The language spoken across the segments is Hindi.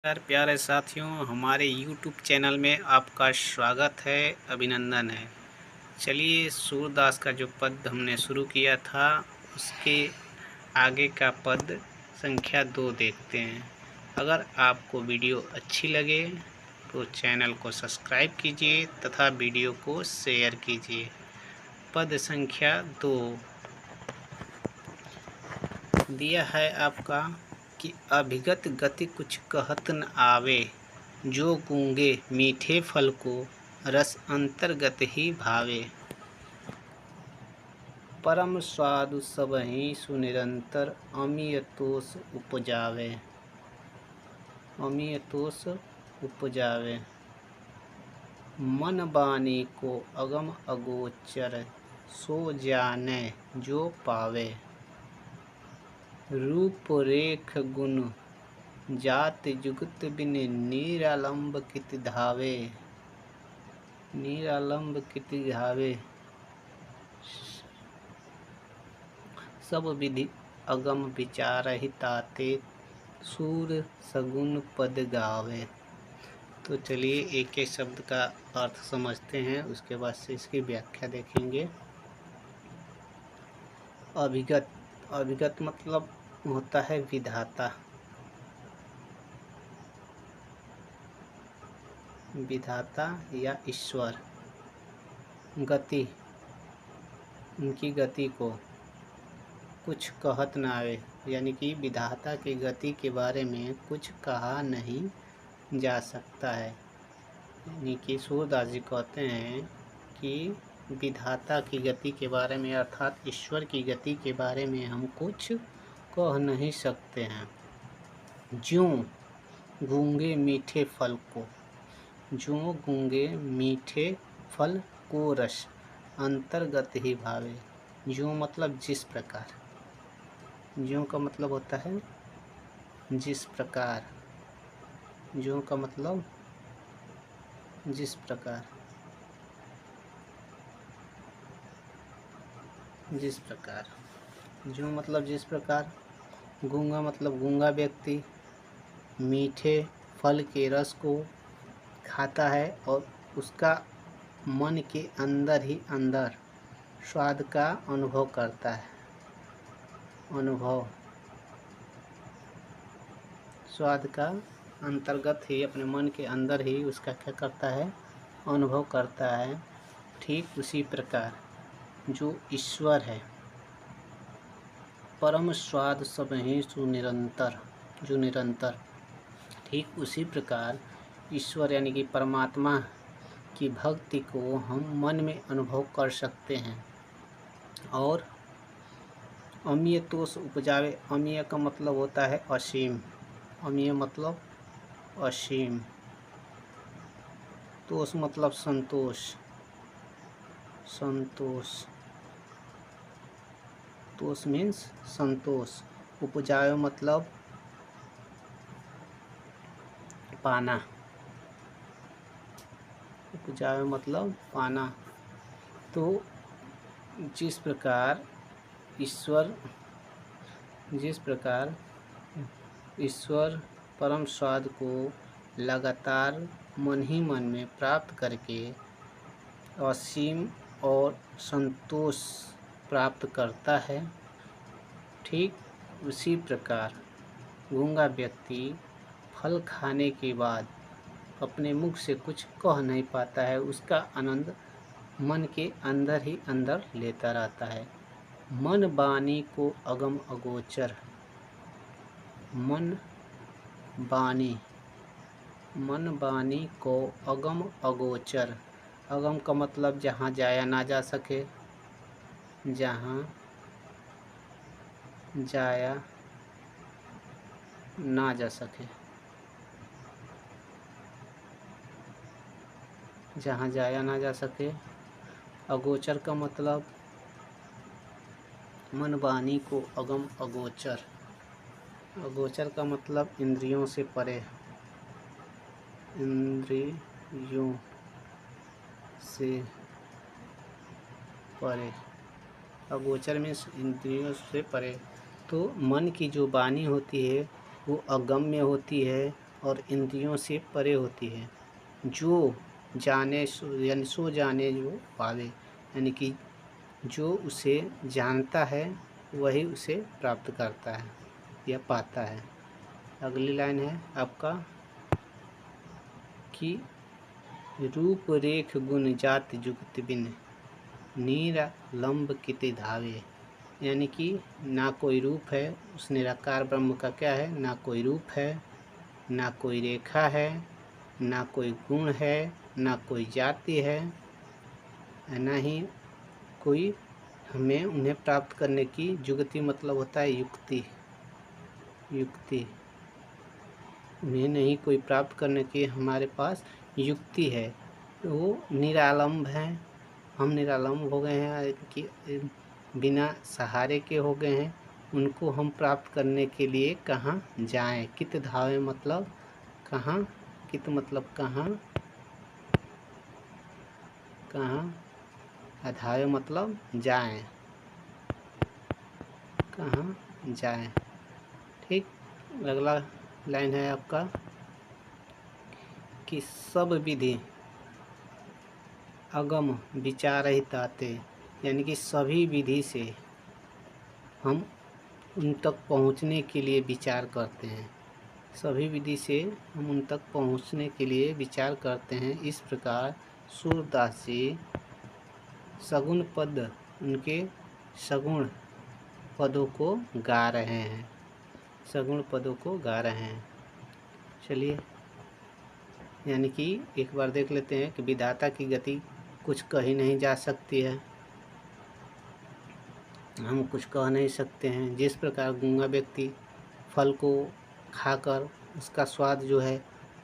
प्यारे साथियों, हमारे YouTube चैनल में आपका स्वागत है, अभिनंदन है। चलिए, सूरदास का जो पद हमने शुरू किया था उसके आगे का पद संख्या 2 देखते हैं। अगर आपको वीडियो अच्छी लगे तो चैनल को सब्सक्राइब कीजिए तथा वीडियो को शेयर कीजिए। पद संख्या 2 दिया है आपका कि अभिगत गति कुछ कहत न आवे, जो गूंगे मीठे फल को रस अंतर्गत ही भावे। परम स्वादु सबहि सुनिरंतर अमिय तोष उपजावे। अमिय तोष उपजावे। मन बानी को अगम अगोचर, सो जाने जो पावे। रूप रेख गुण जात जुगत बिन निरालंब कित धावे। निरालंब कित धावे। सब विधि अगम विचारहि ताते, सूर सगुन पद गावे। तो चलिए एक एक शब्द का अर्थ समझते हैं, उसके बाद से इसकी व्याख्या देखेंगे। अभिगत। अभिगत मतलब होता है विधाता। विधाता या ईश्वर। गति, उनकी गति को कुछ कहत न आवे, यानी कि विधाता की गति के बारे में कुछ कहा नहीं जा सकता है। यानी कि सूरदास जी कहते हैं कि विधाता की गति के बारे में, अर्थात ईश्वर की गति के बारे में हम कुछ कह नहीं सकते हैं। ज्यों गूंगे मीठे फल को, ज्यों गूंगे मीठे फल को रस अंतर्गत ही भावे। ज्यों मतलब जिस प्रकार। ज्यों का मतलब होता है जिस प्रकार। ज्यों का मतलब जिस प्रकार। जिस प्रकार। ज्यों मतलब जिस प्रकार। गूंगा मतलब गूंगा व्यक्ति मीठे फल के रस को खाता है और उसका मन के अंदर ही अंदर स्वाद का अनुभव करता है। अनुभव, स्वाद का अंतर्गत ही, अपने मन के अंदर ही उसका क्या करता है, अनुभव करता है। ठीक उसी प्रकार जो ईश्वर है, परम स्वाद सबहि सुनिरंतर, जो निरंतर, ठीक उसी प्रकार ईश्वर यानी कि परमात्मा की भक्ति को हम मन में अनुभव कर सकते हैं। और अमीय तोष उपजावे। अमीय का मतलब होता है असीम। अमीय मतलब असीम। तोष मतलब संतोष। संतोष। तोष मीन्स संतोष। उपजावे मतलब पाना। उपजावे मतलब पाना। तो जिस प्रकार ईश्वर परम स्वाद को लगातार मन ही मन में प्राप्त करके असीम और संतोष प्राप्त करता है, ठीक उसी प्रकार गूंगा व्यक्ति फल खाने के बाद अपने मुख से कुछ कह नहीं पाता है, उसका आनंद मन के अंदर ही अंदर लेता रहता है। मन बानी को अगम अगोचर। मन बानी। मन बानी को अगम अगोचर। अगम का मतलब जहाँ जाया ना जा सके। जहाँ जाया ना जा सके। जहाँ जाया ना जा सके। अगोचर का मतलब मन बानी को अगम अगोचर। अगोचर का मतलब इंद्रियों से परे। इंद्रियों से परे। अगोचर में इंद्रियों से परे। तो मन की जो वाणी होती है वो अगम्य होती है और इंद्रियों से परे होती है। जो जाने यानी सो जाने जो पावे, यानी कि जो उसे जानता है वही उसे प्राप्त करता है या पाता है। अगली लाइन है आपका कि रूप रेख गुण जाति जुगत बिन निरालंब किते धावे, यानी कि ना कोई रूप है उस निराकार ब्रह्म का, क्या है, ना कोई रूप है, ना कोई रेखा है, ना कोई गुण है, ना कोई जाति है, ना ही कोई हमें उन्हें प्राप्त करने की जुगति मतलब होता है युक्ति, उन्हें नहीं कोई प्राप्त करने की हमारे पास युक्ति है। वो निरालंब हैं, हम निरालंब हो गए हैं कि बिना सहारे के हो गए हैं। उनको हम प्राप्त करने के लिए कहाँ जाएं? कित धावे मतलब कहाँ, कित मतलब कहाँ, धावे मतलब जाएं, कहाँ जाएं। ठीक, अगला लाइन है आपका कि सब विधि अगम विचार रहित आते, यानी कि सभी विधि से हम उन तक पहुँचने के लिए विचार करते हैं, सभी विधि से हम उन तक पहुँचने के लिए विचार करते हैं। इस प्रकार सूरदास जी सगुण पद, उनके सगुण पदों को गा रहे हैं, सगुण पदों को गा रहे हैं। चलिए, यानी कि एक बार देख लेते हैं कि विधाता की गति कुछ कही नहीं जा सकती है, हम कुछ कह नहीं सकते हैं। जिस प्रकार गूंगा व्यक्ति फल को खाकर उसका स्वाद जो है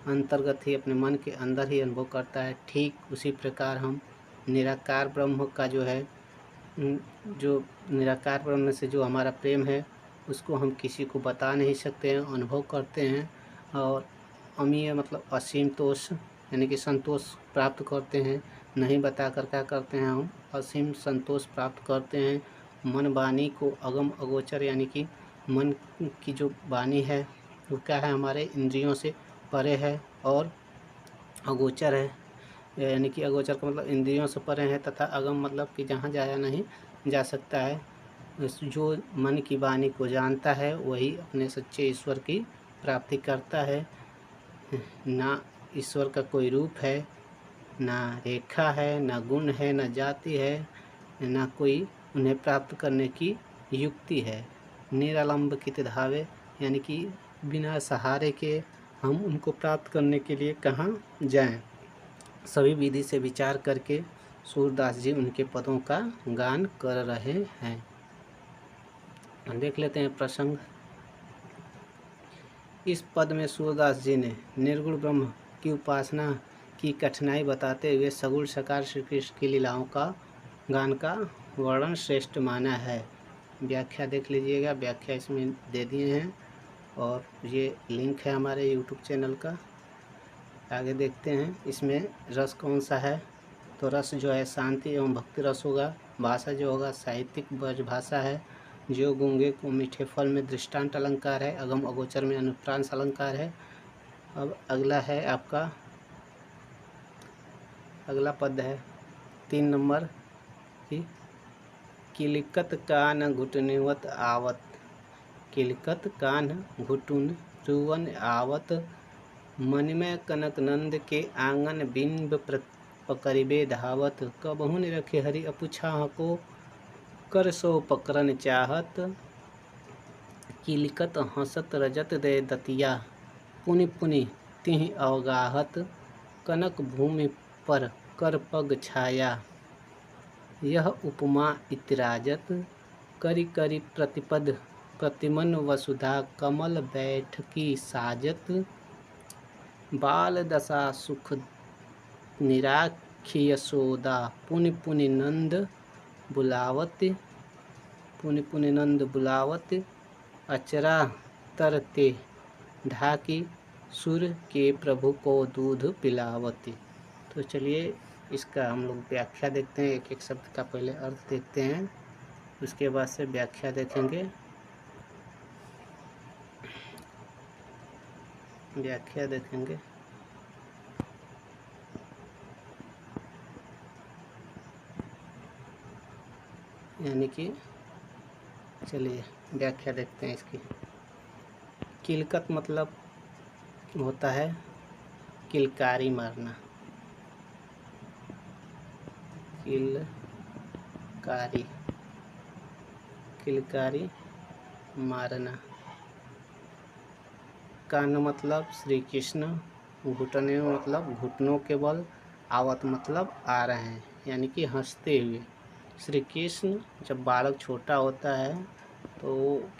अंतर्गत ही अपने मन के अंदर ही अनुभव करता है, ठीक उसी प्रकार हम निराकार ब्रह्म का जो है, जो निराकार ब्रह्म से जो हमारा प्रेम है उसको हम किसी को बता नहीं सकते हैं, अनुभव करते हैं। और अमीय मतलब असीम तोष, यानी कि संतोष प्राप्त करते हैं। नहीं बताकर क्या करते हैं, हम असीम संतोष प्राप्त करते हैं। मन वाणी को अगम अगोचर, यानी कि मन की जो वाणी है वो क्या है, हमारे इंद्रियों से परे है और अगोचर है, यानी कि अगोचर का मतलब इंद्रियों से परे है, तथा अगम मतलब कि जहाँ जाया नहीं जा सकता है। जो मन की वाणी को जानता है वही अपने सच्चे ईश्वर की प्राप्ति करता है। ना ईश्वर का कोई रूप है, ना रेखा है, ना गुण है, ना जाति है, ना कोई उन्हें प्राप्त करने की युक्ति है। निरालंब कित धावे, यानी कि बिना सहारे के हम उनको प्राप्त करने के लिए कहाँ जाएं? सभी विधि से विचार करके सूरदास जी उनके पदों का गान कर रहे हैं। देख लेते हैं प्रसंग। इस पद में सूरदास जी ने निर्गुण ब्रह्म की उपासना की कठिनाई बताते हुए सगुण साकार श्री कृष्ण की लीलाओं का गान का वर्णन श्रेष्ठ माना है। व्याख्या देख लीजिएगा, व्याख्या इसमें दे दिए हैं और ये लिंक है हमारे YouTube चैनल का। आगे देखते हैं इसमें रस कौन सा है, तो रस जो है शांति एवं भक्ति रस होगा। भाषा जो होगा साहित्यिक ब्रज भाषा है। जो गूंगे को मीठे फल में दृष्टांत अलंकार है, अगम अगोचर में अनुप्रांस अलंकार है। अब अगला है आपका, अगला पद है 3 नंबर की किलिकत कान घुटनवत आवत, किलिकत कान घुटुन रुवन आवत, मन में कनक नंद के आंगन बिंब पकड़िबे धावत, कबहु न रखे हरि अपुछा को कर सो पकड़न चाहत, किलिकत हंसत रजत दे दतिया, पुनि पुनि तिहि अवगाहत, कनक भूमि पर कर पग छाया, यह उपमा इतराजत, करि करि प्रतिपद प्रतिमन वसुधा कमल बैठकी साजत, बाल दशा सुख निराखी यशोदा, पुनि पुनि नंद बुलावत, पुनि पुनि नंद बुलावत, अचरा तरते ढाकी सुर के प्रभु को दूध पिलावती। तो चलिए इसका हम लोग व्याख्या देखते हैं, एक एक शब्द का पहले अर्थ देखते हैं, उसके बाद से व्याख्या देखेंगे। व्याख्या देखेंगे। यानी कि चलिए व्याख्या देखते हैं इसकी। किलकत मतलब होता है किलकारी मारना, किलकारी, किलकारी मारना। कान मतलब श्री कृष्ण, घुटने मतलब घुटनों के बल, आवत मतलब आ रहे हैं, यानी कि हंसते हुए। श्री कृष्ण जब बालक छोटा होता है तो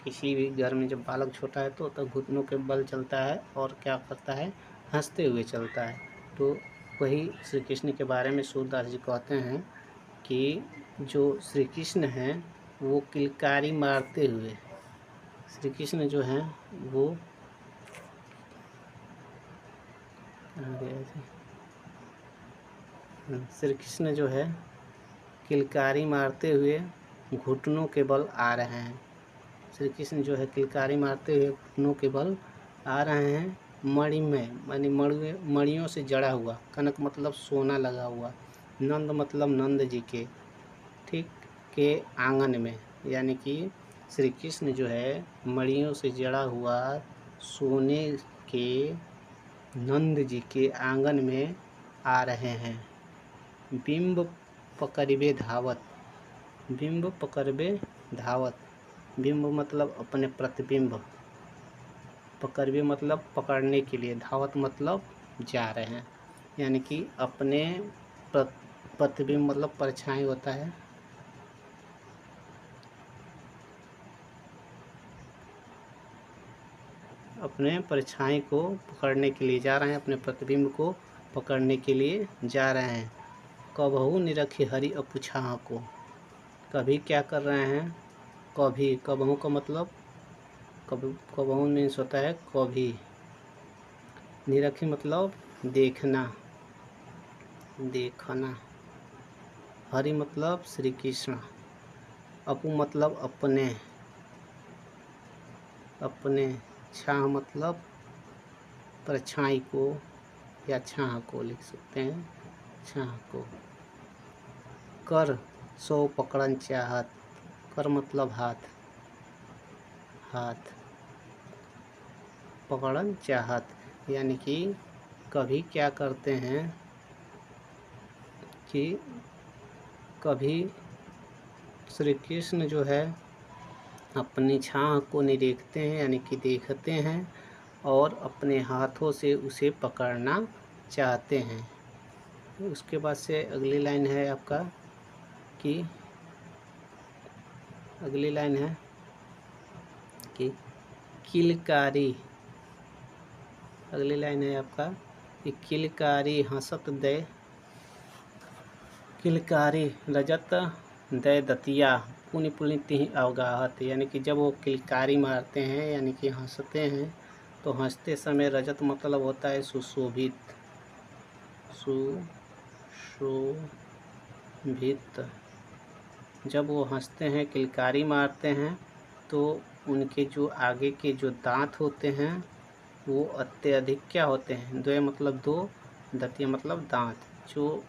किसी भी घर में जब बालक छोटा है तो घुटनों के बल चलता है और क्या करता है, हंसते हुए चलता है। तो वही श्री कृष्ण के बारे में सूरदास जी कहते हैं कि जो श्री कृष्ण हैं वो किलकारी मारते हुए, श्री कृष्ण जो हैं वो श्री कृष्ण जो है किलकारी मारते हुए घुटनों के बल आ रहे हैं। श्री कृष्ण जो है किलकारी मारते हुए घुटनों के बल आ रहे हैं। मणि में मानी मणियों से जड़ा हुआ, कनक मतलब सोना लगा हुआ, नंद मतलब नंद जी के, ठीक, के आंगन में, यानी कि श्री कृष्ण जो है मणियों से जड़ा हुआ सोने के नंद जी के आंगन में आ रहे हैं। बिंब पकड़बे धावत, बिंब पकड़बे धावत, बिंब मतलब अपने प्रतिबिंब, पकड़बे मतलब पकड़ने के लिए, धावत मतलब जा रहे हैं, यानी कि अपने प्रतिबिंब मतलब परछाई होता है, अपने परछाई को पकड़ने के लिए जा रहे हैं, अपने प्रतिबिंब को पकड़ने के लिए जा रहे हैं। कबहू निरखी हरि अपुछा को, कभी क्या कर रहे हैं, कभी, कबहू का मतलब कबहू मीन्स होता है कभी, निरखी मतलब देखना, देखना, हरि मतलब श्री कृष्ण, अपू मतलब अपने, अपने, छाह मतलब परछाई को या छाह को लिख सकते हैं, छाह को। कर सो पकड़न चाहत, कर मतलब हाथ, हाथ, पकड़न चाहत, यानी कि कभी क्या करते हैं कि कभी श्री कृष्ण जो है अपनी छाह को निरीखते हैं, यानी कि देखते हैं और अपने हाथों से उसे पकड़ना चाहते हैं। उसके बाद से अगली लाइन है आपका कि अगली लाइन है कि किलकारी, अगली लाइन है आपका कि किलकारी हंसत दे, किलकारी रजत दे दतिया पुनि पुनि तिहि अवगाहत, यानी कि जब वो किलकारी मारते हैं यानी कि हंसते हैं तो हंसते समय रजत मतलब होता है सुशोभित, सुशोभित। जब वो हंसते हैं किलकारी मारते हैं तो उनके जो आगे के जो दांत होते हैं वो अत्यधिक क्या होते हैं, द्वय मतलब दो, दतिया मतलब दांत, जो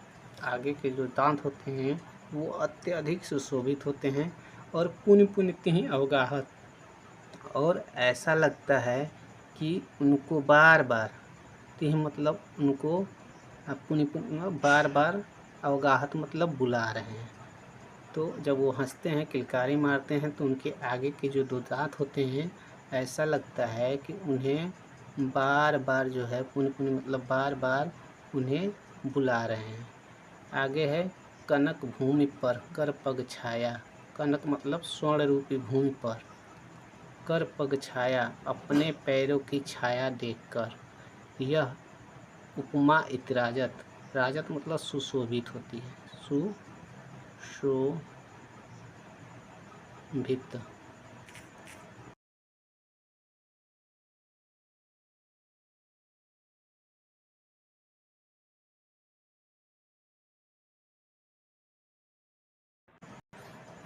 आगे के जो दांत होते हैं वो अत्यधिक सुशोभित होते हैं। और पुनि पुनि तिहि अवगाहत, और ऐसा लगता है कि उनको बार बार, तिहि मतलब उनको, पुनि पुनि बार बार, अवगाहत मतलब बुला रहे हैं। तो जब वो हंसते हैं किलकारी मारते हैं तो उनके आगे के जो दो दांत होते हैं ऐसा लगता है कि उन्हें बार बार जो है, पुनि पुनि मतलब बार बार उन्हें बुला रहे हैं। आगे है कनक भूमि पर कर पग छाया, कनक मतलब स्वर्ण रूपी भूमि पर, कर पग छाया अपने पैरों की छाया देखकर, यह उपमा इतराजत, राजत मतलब सुशोभित होती है, सुशोभित।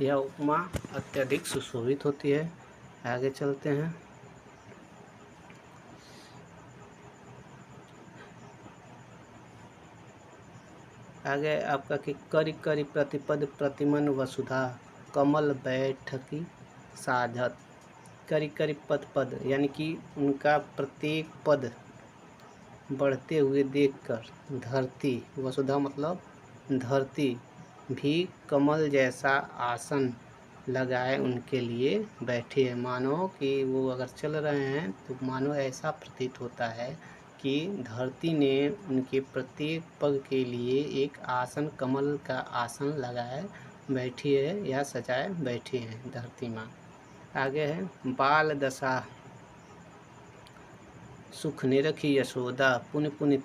यह उपमा अत्यधिक सुशोभित होती है। आगे चलते हैं। आगे आपका कि करि करि प्रतिपद प्रतिमन वसुधा कमल बैठकी साधत। करि करि पद पद यानी कि उनका प्रत्येक पद बढ़ते हुए देखकर धरती, वसुधा मतलब धरती भी कमल जैसा आसन लगाए उनके लिए बैठी है। मानो कि वो अगर चल रहे हैं तो मानो ऐसा प्रतीत होता है कि धरती ने उनके प्रत्येक पग के लिए एक आसन, कमल का आसन लगाए बैठी है या सजाए बैठी है धरती माँ। आगे है बाल दशा सुख निरखी यशोदा पुनि पुनि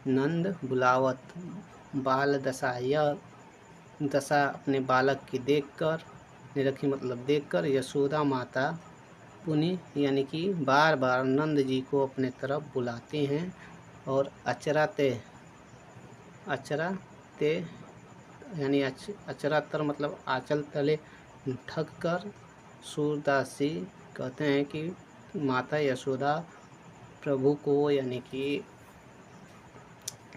नंद बुलावत। बाल दशा, यह दशा अपने बालक की देखकर, निरखी मतलब देखकर, यशोदा माता पुनि यानी कि बार बार नंद जी को अपने तरफ बुलाते हैं और अचराते यानी अचरातर मतलब आंचल तले ढक कर सूरदासी कहते हैं कि माता यशोदा प्रभु को यानी कि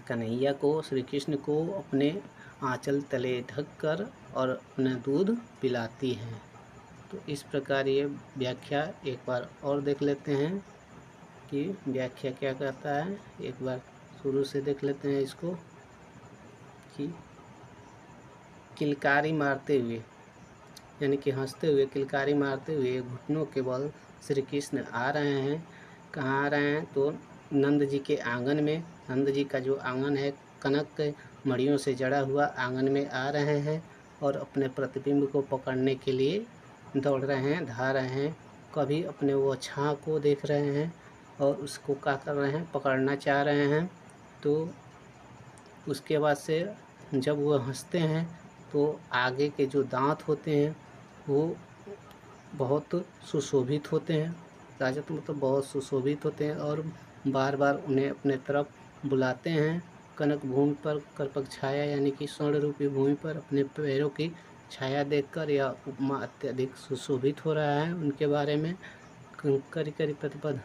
कन्हैया को, श्री कृष्ण को अपने आंचल तले ढककर और अपना दूध पिलाती हैं। तो इस प्रकार ये व्याख्या एक बार और देख लेते हैं कि व्याख्या क्या कहता है। एक बार शुरू से देख लेते हैं इसको कि किलकारी मारते हुए यानी कि हंसते हुए, किलकारी मारते हुए घुटनों के बल श्री कृष्ण आ रहे हैं। कहाँ आ रहे हैं तो नंद जी के आंगन में। नंद जी का जो आंगन है कनक मड़ियों से जड़ा हुआ आंगन में आ रहे हैं और अपने प्रतिबिंब को पकड़ने के लिए दौड़ रहे हैं, धा रहे हैं। कभी अपने वो छाँ को देख रहे हैं और उसको क्या कर रहे हैं, पकड़ना चाह रहे हैं। तो उसके बाद से जब वो हंसते हैं तो आगे के जो दांत होते हैं वो बहुत सुशोभित होते हैं। राजत मतलब बहुत सुशोभित होते हैं और बार बार उन्हें अपने तरफ बुलाते हैं। कनक भूमि पर करपक छाया यानी कि स्वर्ण रूपी भूमि पर अपने पैरों की छाया देखकर यह उपमा अत्यधिक सुशोभित हो रहा है उनके बारे में। करि करि प्रतिपद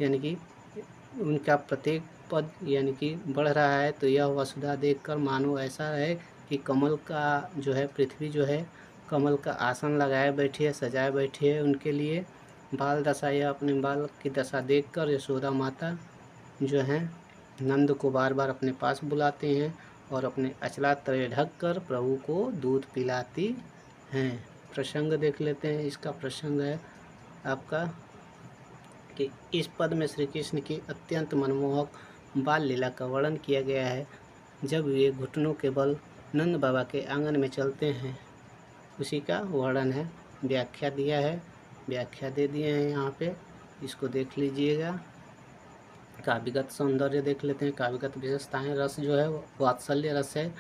यानी कि उनका प्रत्येक पद यानी कि बढ़ रहा है। तो यह वसुधा देखकर मानो ऐसा है कि कमल का जो है, पृथ्वी जो है कमल का आसन लगाए बैठी है, सजाए बैठी है उनके लिए। बाल दशा, यह अपने बालक की दशा देखकर यशोदा माता जो है नंद को बार बार अपने पास बुलाते हैं और अपने अचला तले ढक कर प्रभु को दूध पिलाती हैं। प्रसंग देख लेते हैं। इसका प्रसंग है आपका कि इस पद में श्री कृष्ण की अत्यंत मनमोहक बाल लीला का वर्णन किया गया है। जब वे घुटनों के बल नंद बाबा के आंगन में चलते हैं उसी का वर्णन है। व्याख्या दिया है, व्याख्या दे दिए हैं यहाँ पे, इसको देख लीजिएगा। काव्यगत सौंदर्य देख लेते हैं। काव्यगत विशेषताएं, रस जो है वात्सल्य रस है।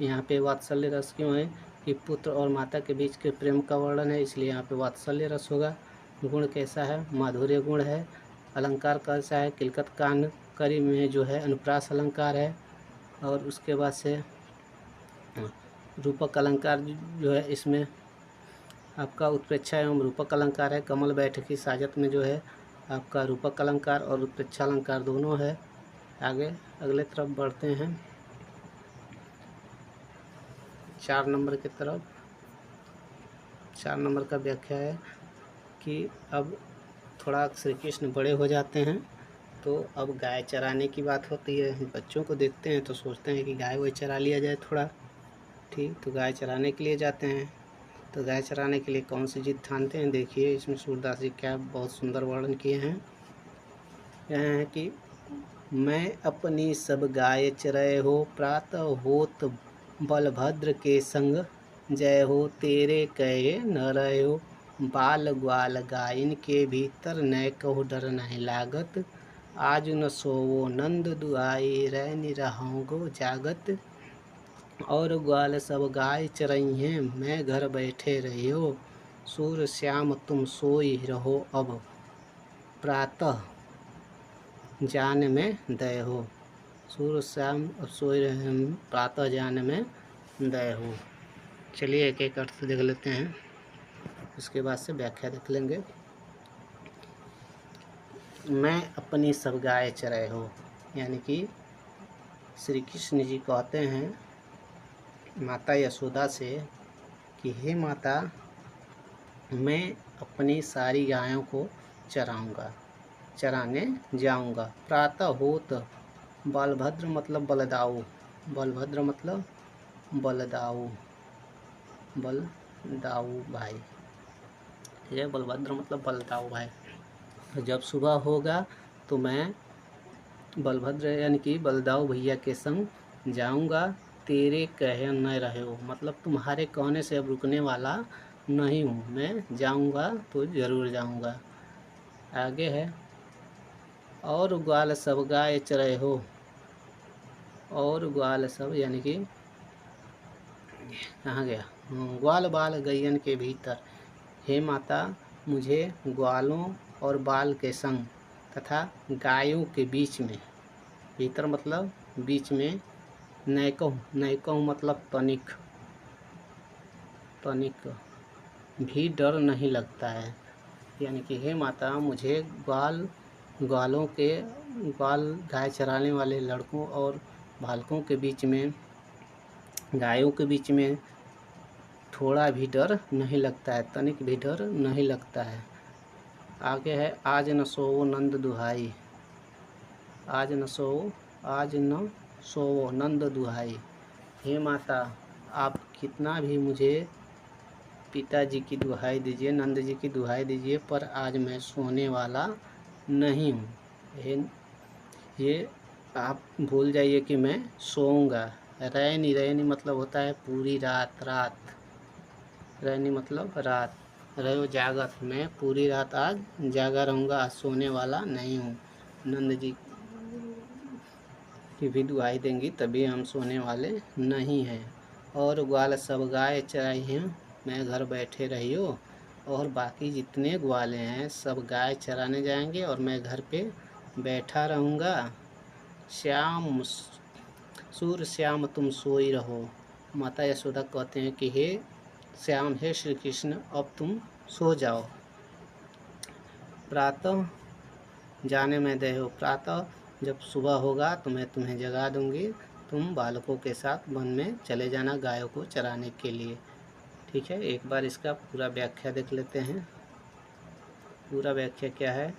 यहाँ पे वात्सल्य रस क्यों है कि पुत्र और माता के बीच के प्रेम का वर्णन है, इसलिए यहाँ पे वात्सल्य रस होगा। गुण कैसा है, माधुर्य गुण है। अलंकार कैसा है, किलकत कान करी में जो है अनुप्रास अलंकार है। और उसके बाद से रूपक अलंकार जो है इसमें आपका उत्प्रेक्षा एवं रूपक अलंकार है। कमल बैठकी साजत में जो है आपका रूपक अलंकार और उत्प्रेक्षा अलंकार दोनों है। आगे अगले तरफ बढ़ते हैं 4 नंबर की तरफ। 4 नंबर का व्याख्या है कि अब थोड़ा श्री कृष्ण बड़े हो जाते हैं तो अब गाय चराने की बात होती है। बच्चों को देखते हैं तो सोचते हैं कि गाय वही चरा लिया जाए थोड़ा, ठीक। तो गाय चराने के लिए जाते हैं। तो गाय चराने के लिए कौन सी जिद ठानते हैं, देखिए इसमें सूरदास जी क्या बहुत सुंदर वर्णन किए हैं। यह है कि मैं अपनी सब गाय चरय हो, प्रातः होत बलभद्र के संग, जय हो तेरे कहे न रहे हो, बाल ग्वाल गायन के भीतर नय कहो डर नहीं लागत, आज न सोवो नंद दुआई रैनि रहूँ गो जागत, और ग्वाल सब गाय चरई हैं मैं घर बैठे रहियो, सूर श्याम तुम सोई रहो अब प्रातः जान में दय हो। सूर्य श्याम अब सोए रहे हैं प्रातः जान में दय हो। चलिए एक एक अर्थ देख लेते हैं, उसके बाद से व्याख्या देख लेंगे। मैं अपनी सब गाय चराए हो यानी कि श्री कृष्ण जी कहते हैं माता यशोदा से कि हे माता, मैं अपनी सारी गायों को चराने जाऊंगा। प्रातः होत बलभद्र मतलब बलदाऊ, बलभद्र मतलब बलदाऊ भाई, ये बलभद्र मतलब बलदाऊ भाई। तो जब सुबह होगा तो मैं बलभद्र यानी कि बलदाऊ भैया के संग जाऊंगा। तेरे कहे न रहे हो मतलब तुम्हारे कहने से अब रुकने वाला नहीं हूँ, मैं जाऊंगा तो ज़रूर जाऊंगा। आगे है और ग्वाल सब गाय चरे हो, और ग्वाल सब यानी कि कहाँ गया, ग्वाल बाल गैयन के भीतर, हे माता मुझे ग्वालों और बाल के संग तथा गायों के बीच में, भीतर मतलब बीच में, नैकहूँ मतलब तनिक भी डर नहीं लगता है। यानी कि हे माता मुझे ग्वाल गाय चराने वाले लड़कों और बालकों के बीच में, गायों के बीच में थोड़ा भी डर नहीं लगता है, तनिक भी डर नहीं लगता है। आगे है आज न सोवो नंद दुहाई, आज न सोवो नंद दुहाई, हे माता आप कितना भी मुझे पिताजी की दुहाई दीजिए, नंद जी की दुहाई दीजिए, पर आज मैं सोने वाला नहीं हूँ। ये आप भूल जाइए कि मैं सोऊंगा। रैनी मतलब होता है पूरी रात, रैनी मतलब रात, रहो जागत, मैं पूरी रात आज जागा रहूँगा, आज सोने वाला नहीं हूँ। नंद जी की भी दुआई देंगी तभी हम सोने वाले नहीं हैं। और ग्वाल सब गाय चराई हैं, मैं घर बैठे रहियो, और बाकी जितने ग्वाले हैं सब गाय चराने जाएंगे और मैं घर पे बैठा रहूँगा। श्याम सूर्य श्याम तुम सोई रहो, माता यशोदा कहते हैं कि हे श्याम, हे श्री कृष्ण अब तुम सो जाओ। प्रातः जाने में दे हो, प्रातः जब सुबह होगा तो मैं तुम्हें जगा दूंगी, तुम बालकों के साथ वन में चले जाना गायों को चराने के लिए। ठीक है, एक बार इसका पूरा व्याख्या देख लेते हैं। पूरा व्याख्या क्या है,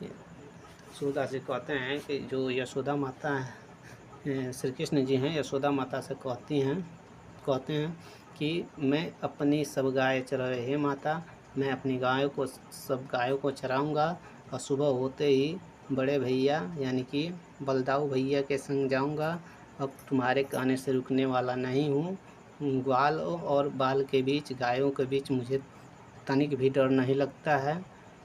यशोदा से कहते हैं कि जो यशोदा माता है, श्री कृष्ण जी हैं, यशोदा माता से कहते हैं कि मैं अपनी सब गाय चराए, हे माता मैं अपनी सब गायों को चराऊँगा, और सुबह होते ही बड़े भैया यानी कि बलदाऊ भैया के संग जाऊँगा। अब तुम्हारे कहने से रुकने वाला नहीं हूँ। ग्वाल और बाल के बीच, गायों के बीच मुझे तनिक भी डर नहीं लगता है।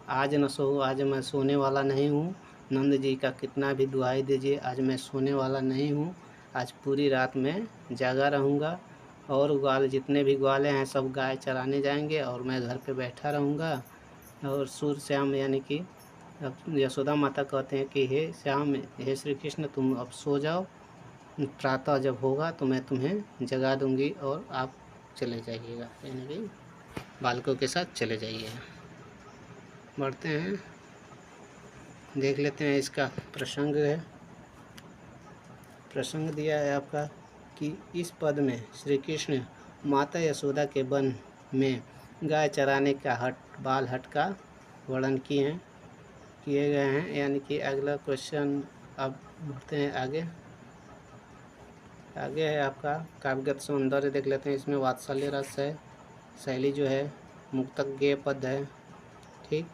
आज मैं सोने वाला नहीं हूँ। नंद जी का कितना भी दुहाई दीजिए, आज मैं सोने वाला नहीं हूँ, आज पूरी रात मैं जागा रहूँगा। और ग्वाल जितने भी ग्वाले हैं सब गाय चराने जाएंगे और मैं घर पे बैठा रहूँगा। और सूर्य श्याम यानी कि अब यशोदा माता कहते हैं कि हे श्याम, हे श्री कृष्ण तुम अब सो जाओ, प्रातः जब होगा तो मैं तुम्हें जगा दूंगी और आप चले जाइएगा, यानी कि बालकों के साथ चले जाइए। बढ़ते हैं, देख लेते हैं इसका प्रसंग है। प्रसंग दिया है आपका कि इस पद में श्री कृष्ण माता यशोदा के वन में गाय चराने का बाल हट का वर्णन किए गए हैं। यानी कि अगला क्वेश्चन अब बढ़ते हैं आगे है आपका काव्यगत सौंदर्य देख लेते हैं। इसमें वात्सल्य रस है, शैली जो है मुक्तक गेय पद है। ठीक,